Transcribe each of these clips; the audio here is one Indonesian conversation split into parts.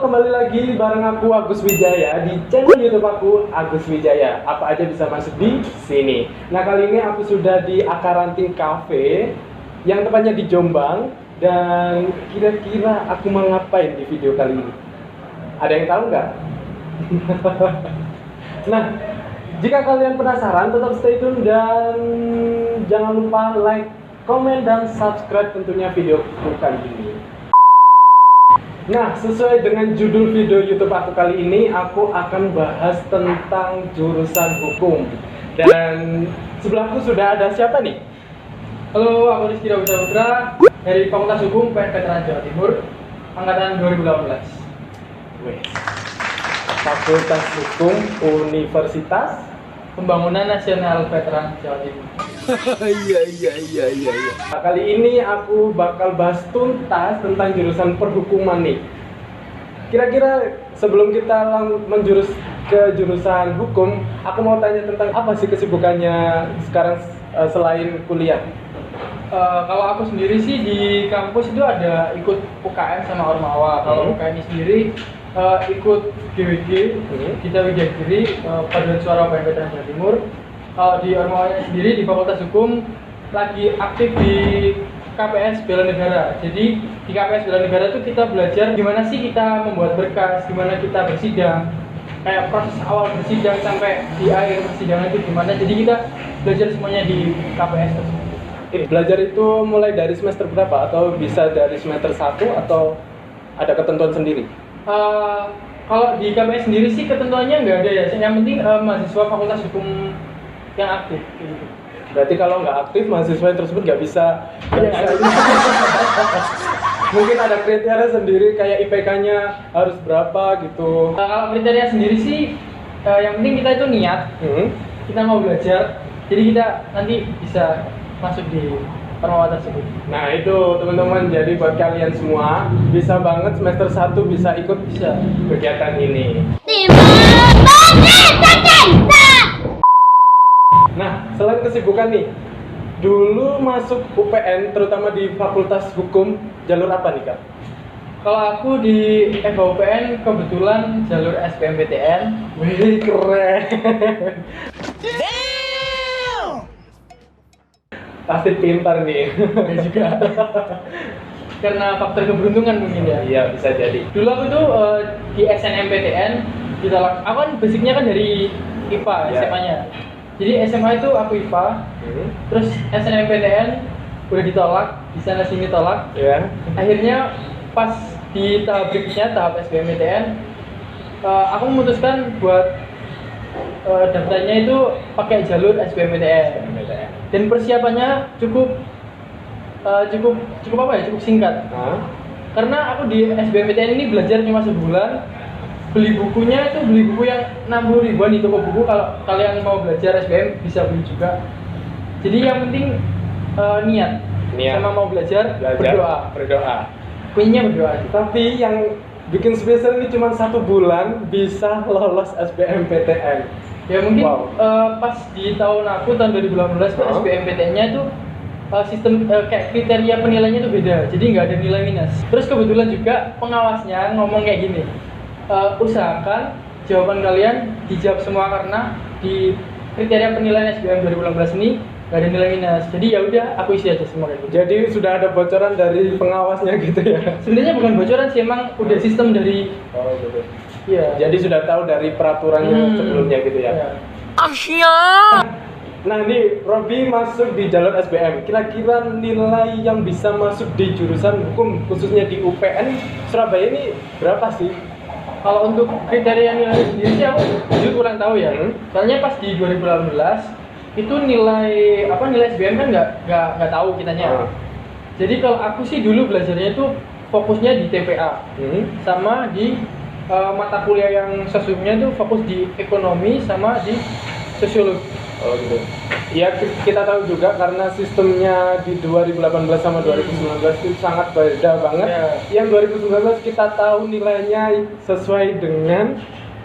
kembali lagi bareng aku Agus Wijaya di channel YouTube aku Agus Wijaya. Apa aja bisa masuk di sini. Nah, kali ini aku sudah di Akaranting Cafe yang tepatnya di Jombang, dan kira-kira aku mau ngapain di video kali ini? Ada yang tahu nggak? Nah, jika kalian penasaran, tetap stay tune dan jangan lupa like, komen, dan subscribe tentunya video kali ini. Nah, sesuai dengan judul video YouTube aku kali ini, aku akan bahas tentang jurusan hukum. Dan sebelahku sudah ada siapa nih? Halo, aku Rizky Putra dari Fakultas Hukum PN Veteran Jawa Timur, angkatan 2018. Weh. Fakultas Hukum Universitas Pembangunan Nasional Veteran Jawa Timur. Iya. Nah, kali ini aku bakal bahas tuntas tentang jurusan perhukuman nih. Kira-kira sebelum kita menjurus ke jurusan hukum, aku mau tanya tentang apa sih kesibukannya sekarang selain kuliah? Kalau aku sendiri sih di kampus itu ada ikut UKM sama Ormawa. Kalau UKM sendiri ikut GWG, kita Widya-Giri, Paduan Suara PN Veteran Jawa Timur. Kalau di Ormawanya sendiri di Fakultas Hukum lagi aktif di KPS Bela Negara. Jadi di KPS Bela Negara itu kita belajar gimana sih kita membuat berkas, gimana kita bersidang, kayak proses awal bersidang sampai di akhir persidangan itu gimana. Jadi kita belajar semuanya di KPS tersebut. Belajar itu mulai dari semester berapa? Atau bisa dari semester 1 atau ada ketentuan sendiri? Kalau di KPS sendiri sih ketentuannya nggak ada ya. Yang penting mahasiswa Fakultas Hukum yang aktif. Berarti kalau nggak aktif, mahasiswa tersebut nggak bisa. Mungkin ada kriteria sendiri, kayak IPK-nya harus berapa gitu. Kalau kriteria sendiri sih, yang penting kita itu niat, kita mau belajar, jadi kita nanti bisa masuk di Ormawa tersebut. Nah itu teman-teman, jadi buat kalian semua bisa banget semester 1 bisa ikut kegiatan ini. Nah, selain kesibukan nih, dulu masuk UPN, terutama di Fakultas Hukum, jalur apa nih Kak? Kalau aku di FHUPN kebetulan jalur SBMPTN. Wih, keren. Pasti pintar nih. Ya juga. Karena faktor keberuntungan mungkin ya. Iya, bisa jadi. Dulu aku tuh di SNMPTN ditolak. Aku kan basicnya kan dari IPA, SMA-nya. Jadi SMA itu aku IPA, terus SNMPTN udah ditolak, di sana sini tolak. Akhirnya pas di tahap berikutnya, tahap SBMPTN, aku memutuskan buat daftarnya itu pakai jalur SBMPTN. Dan persiapannya cukup apa ya? Cukup singkat. Karena aku di SBMPTN ini belajar cuma sebulan. Beli bukunya itu beli buku yang 60 ribuan di toko buku. Kalau kalian mau belajar SBM bisa beli juga. Jadi yang penting niat sama mau belajar berdoa. Kuncinya berdoa. Tapi yang bikin spesial ini cuma 1 bulan bisa lolos SBMPTN. Ya mungkin pas di tahun 2018 SBMPTN-nya itu sistem kayak kriteria penilaiannya itu beda. Jadi nggak ada nilai minus. Terus kebetulan juga pengawasnya ngomong kayak gini. Usahakan jawaban kalian dijawab semua karena di kriteria penilaian SBM 2018 ini nggak ada nilai minus. Jadi ya udah, aku isi aja semua kayak gitu. Jadi sudah ada bocoran dari pengawasnya gitu ya? Sebenarnya bukan bocoran sih, emang udah sistem dari. Gitu. Iya. Jadi sudah tahu dari peraturannya sebelumnya gitu ya? Iya. Nah nih, Robi masuk di jalur SBM. Kira-kira nilai yang bisa masuk di jurusan hukum, khususnya di UPN Surabaya ini berapa sih? Kalau untuk kriteria nilai sendiri sih aku jujur kurang tahu ya. Soalnya pas di 2018 itu nilai SBM kan nggak tahu kitanya. Jadi kalau aku sih dulu belajarnya itu fokusnya di TPA, sama di mata kuliah yang sesungguhnya itu fokus di ekonomi sama di sosiologi. Oh gitu. Ya kita tahu juga karena sistemnya di 2018 sama 2019 itu sangat beda banget. Yang 2019 kita tahu nilainya sesuai dengan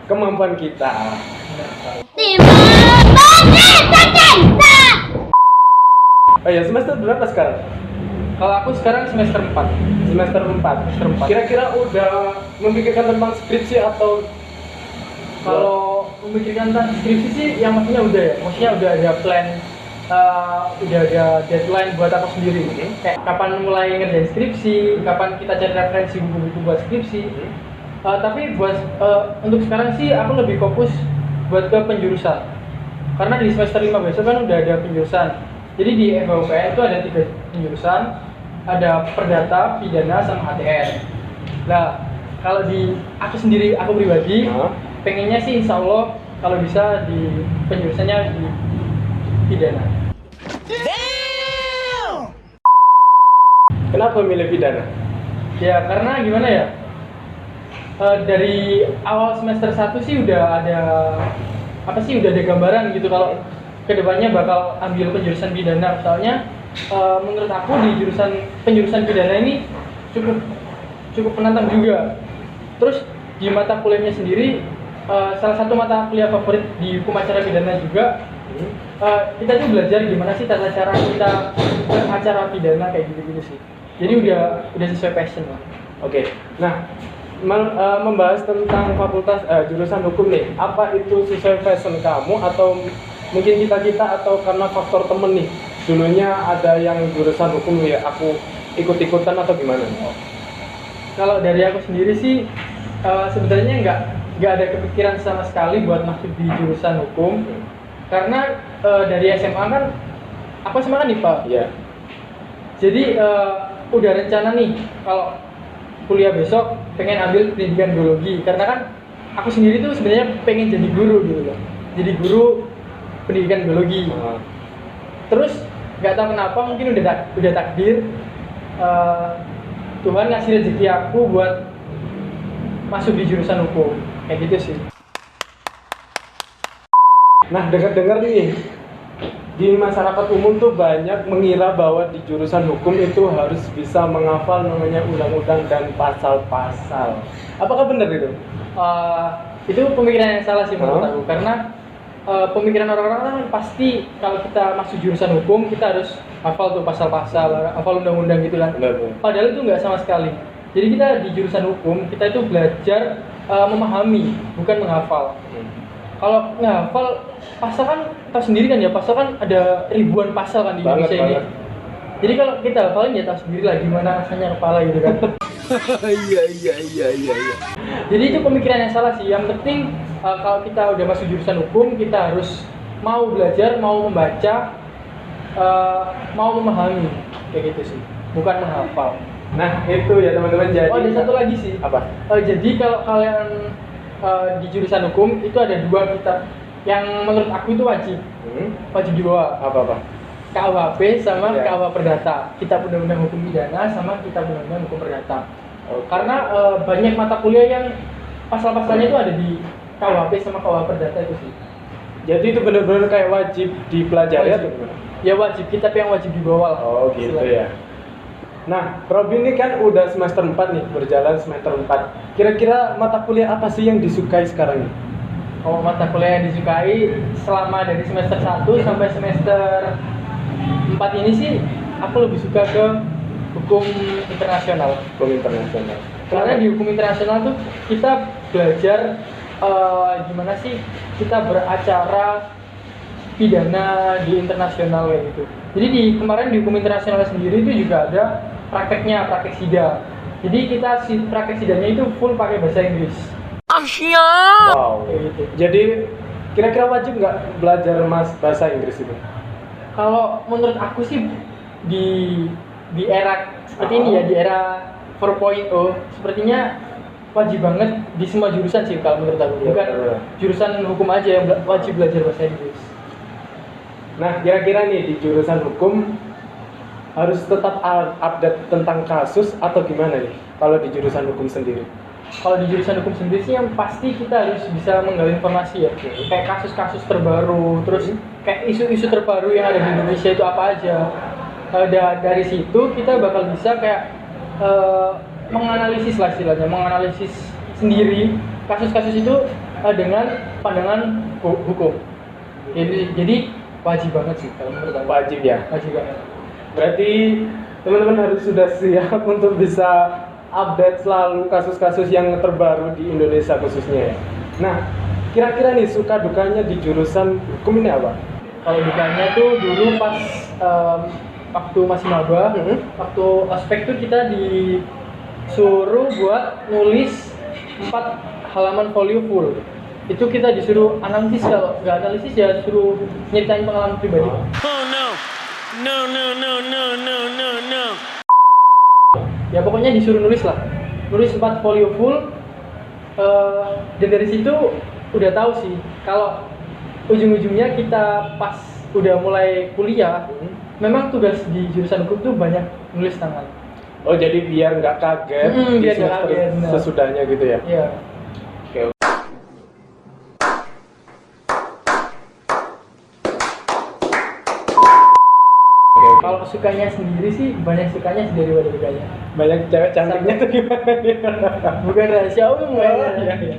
kemampuan kita. Oh ya, semester berapa sekarang? Kalau aku sekarang semester 4. Semester 4. Semester 4. Kira-kira udah memikirkan tentang skripsi atau Kalau memikirkan tentang skripsi sih yang maksudnya udah ya. Maksudnya udah ada plan, udah ada deadline buat aku sendiri. Kayak kapan mulai ngerjain skripsi, kapan kita cari referensi buku-buku buat skripsi. Tapi buat untuk sekarang sih aku lebih fokus buat ke penjurusan. Karena di semester 5 besok kan udah ada penjurusan. Jadi di FHUPN itu ada 3 penjurusan, ada perdata, pidana, sama HTR. Nah, kalau di aku sendiri, aku pribadi, pengennya sih insya Allah kalau bisa di penjurusannya di pidana. kenapa milih pidana? Ya karena gimana ya, dari awal semester 1 sih udah ada udah ada gambaran gitu kalau kedepannya bakal ambil penjurusan pidana. Soalnya menurut aku di penjurusan pidana ini cukup menantang juga. Terus di mata kuliahnya sendiri, salah satu mata kuliah favorit di hukum acara pidana juga, kita tuh belajar gimana sih tata cara kita beracara pidana kayak gitu-gitu sih. Jadi udah sesuai passion lah. Oke. Nah, membahas tentang fakultas jurusan hukum nih, apa itu sesuai passion kamu atau mungkin cita-cita atau karena faktor temen nih? Dulunya ada yang jurusan hukum ya aku ikut-ikutan atau gimana? Kalau dari aku sendiri sih sebenarnya nggak ada kepikiran sama sekali buat masuk di jurusan hukum, karena dari SMA kan aku SMA kan IPA. Iya. Jadi udah rencana nih kalau kuliah besok pengen ambil pendidikan biologi, karena kan aku sendiri tuh sebenarnya pengen jadi guru gitu loh. Jadi guru pendidikan biologi. Terus nggak tahu kenapa mungkin udah takdir, Tuhan ngasih rezeki aku buat masuk di jurusan hukum kayak gitu sih. Nah, dengar-dengar nih di masyarakat umum tuh banyak mengira bahwa di jurusan hukum itu harus bisa menghafal namanya undang-undang dan pasal-pasal. Apakah benar itu? Itu pemikiran yang salah sih menurut aku, karena pemikiran orang-orang kan pasti kalau kita masuk jurusan hukum kita harus hafal tuh pasal-pasal, hafal undang-undang gitu kan. Benar. Padahal itu nggak sama sekali. Jadi kita di jurusan hukum kita itu belajar memahami, bukan menghafal. Kalau menghafal pasal kan tahu sendiri kan ya, pasal kan ada ribuan pasal kan di Indonesia ini. Jadi kalau kita hafalin ya tahu sendiri lah gimana rasanya kepala gitu kan. Iya. Jadi itu pemikiran yang salah sih. Yang penting kalau kita udah masuk jurusan hukum kita harus mau belajar, mau membaca, mau memahami kayak gitu sih, bukan menghafal. Nah, itu ya teman-teman. Jadi ada satu lagi sih. Apa? Jadi kalau kalian di jurusan hukum itu ada 2 kitab yang menurut aku itu wajib dibawa. Apa? KUHP sama Ya. KUH Perdata, Kitab Undang-Undang Hukum Pidana sama Kitab Undang-Undang Hukum Perdata. Karena banyak mata kuliah yang pasal-pasalnya itu ada di KUHP sama KUH Perdata itu sih. Jadi itu benar-benar kayak wajib dipelajari atau gimana? Ya wajib, kitab yang wajib dibawa lah. Oh gitu ya. Nah, Robin ini kan udah semester 4 nih, berjalan semester 4. Kira-kira mata kuliah apa sih yang disukai sekarang nih? Oh, mata kuliah yang disukai selama dari semester 1 sampai semester 4 ini sih aku lebih suka ke hukum internasional. Hukum internasional. Karena di hukum internasional tuh kita belajar gimana sih kita beracara pidana di internasional kayak gitu. Jadi kemarin di hukum internasional sendiri itu juga ada praktek sidang. Jadi kita praktek sidangnya itu full pakai bahasa Inggris. Wow. Kayak gitu. Jadi kira-kira wajib nggak belajar bahasa Inggris itu? Kalau menurut aku sih di era seperti ini ya, di era 4.0 sepertinya wajib banget di semua jurusan sih kalau menurut aku. Bukan jurusan hukum aja yang wajib belajar bahasa Inggris. Nah, kira-kira nih di jurusan hukum harus tetap update tentang kasus atau gimana nih kalau di jurusan hukum sendiri? Kalau di jurusan hukum sendiri sih yang pasti kita harus bisa menggali informasi ya, kayak kasus-kasus terbaru, terus kayak isu-isu terbaru yang ada di Indonesia itu apa aja. Dari situ kita bakal bisa kayak menganalisis lah istilahnya, menganalisis sendiri kasus-kasus itu dengan pandangan hukum. Jadi wajib banget sih kalau menurut aku. Wajib ya. Wajib banget. Berarti teman-teman harus sudah siap untuk bisa update selalu kasus-kasus yang terbaru di Indonesia khususnya ya. Nah, kira-kira nih suka dukanya di jurusan hukum ini apa? Kalau dukanya tuh dulu pas waktu masih maba, waktu ospek tuh kita disuruh buat nulis 4 halaman folio full. Itu kita disuruh analisis, kalau nggak analisis ya suruh nyeritain pengalaman pribadi. Oh no. No, no, no, no, no, no, no. Ya pokoknya disuruh nulis lah. Nulis 4 folio full. Dan dari situ udah tahu sih kalau ujung-ujungnya kita pas udah mulai kuliah, memang tugas di jurusan hukum tuh banyak nulis tangan. Oh, jadi biar nggak kaget di biar nggak semester kaget, benar. sesudahnya gitu ya? Iya. Oke. Kalau sukanya sendiri sih banyak sukanya sih daripada dukanya. Banyak cewek cantiknya tuh gimana nih? Bukan rahasia umum Oh, kayaknya. iya.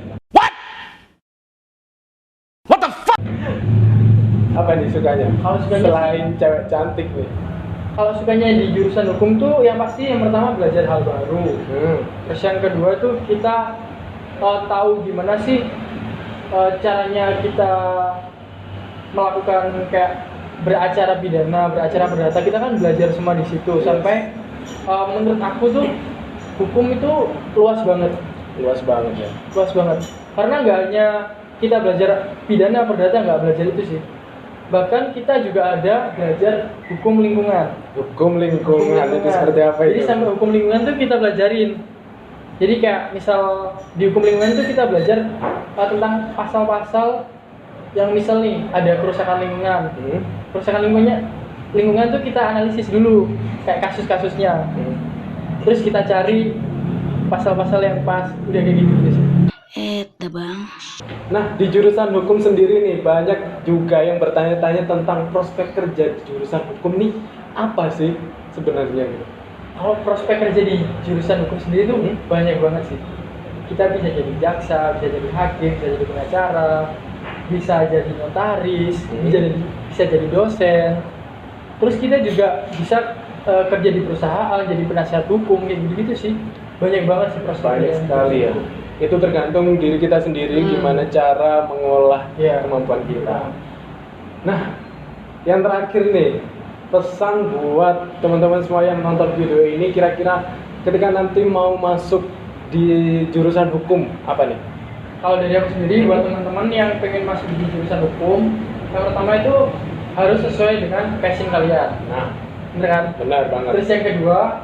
Apa nih sukanya? Kalau sukanya Selain cewek cantik nih. Kalau sukanya di jurusan hukum tuh yang pasti yang pertama belajar hal baru. Terus yang kedua tuh kita tahu gimana sih caranya kita melakukan kayak beracara pidana, beracara perdata. Kita kan belajar semua di situ. Yes. Sampai menurut aku tuh hukum itu luas banget. Luas banget ya. Luas banget. Karena nggak hanya kita belajar pidana, perdata, nggak belajar itu sih. Bahkan kita juga ada belajar hukum lingkungan. Hukum lingkungan itu seperti apa Jadi itu? sampai hukum lingkungan tuh kita belajarin. Jadi kayak misal di hukum lingkungan tuh kita belajar tentang pasal-pasal yang misal nih ada kerusakan lingkungan. Kerusakan lingkungan tuh kita analisis dulu kayak kasus-kasusnya. Terus kita cari pasal-pasal yang pas, udah kayak gitu sih. Bang. Nah, di jurusan hukum sendiri nih banyak juga yang bertanya-tanya tentang prospek kerja di jurusan hukum nih apa sih sebenarnya gitu. Kalau prospek kerja di jurusan hukum sendiri tuh banyak banget sih. Kita bisa jadi jaksa, bisa jadi hakim, bisa jadi pengacara, bisa jadi notaris, bisa jadi dosen. Terus kita juga bisa kerja di perusahaan, jadi penasihat hukum, kayak gitu-gitu sih. Banyak banget sih prospek. Banyak sekali ya. Itu tergantung diri kita sendiri gimana cara mengolah kemampuan kita. Nah, yang terakhir nih, pesan buat teman-teman semua yang nonton video ini, kira-kira ketika nanti mau masuk di jurusan hukum apa nih? Kalau dari aku sendiri, buat teman-teman yang pengen masuk di jurusan hukum, yang pertama itu harus sesuai dengan passion kalian. Nah, bener kan? benar banget. Terus yang kedua,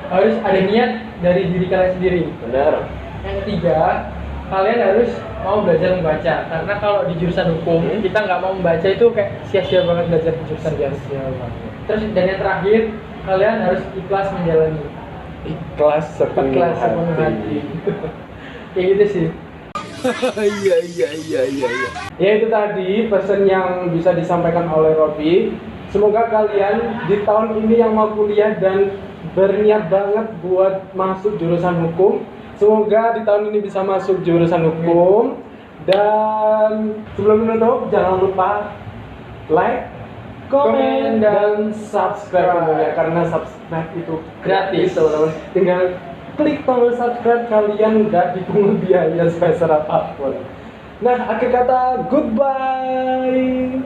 harus ada niat dari diri kalian sendiri. Benar. Yang ketiga, kalian harus mau belajar membaca. Karena kalau di jurusan hukum, kita nggak mau membaca itu kayak sia-sia banget belajar di jurusan sia-sia banget. Terus dan yang terakhir, kalian harus ikhlas menjalani. Ikhlas sepenuh hati. Kayak gitu sih. Iya. Ya itu tadi pesan yang bisa disampaikan oleh Robi. Semoga kalian di tahun ini yang mau kuliah dan berniat banget buat masuk jurusan hukum, semoga di tahun ini bisa masuk jurusan hukum. Dan sebelum menutup, jangan lupa like, komen, dan subscribe tentunya, karena subscribe itu gratis teman-teman. Tinggal klik tombol subscribe, kalian nggak dipungut biaya sebesar apapun. Nah, akhir kata, goodbye.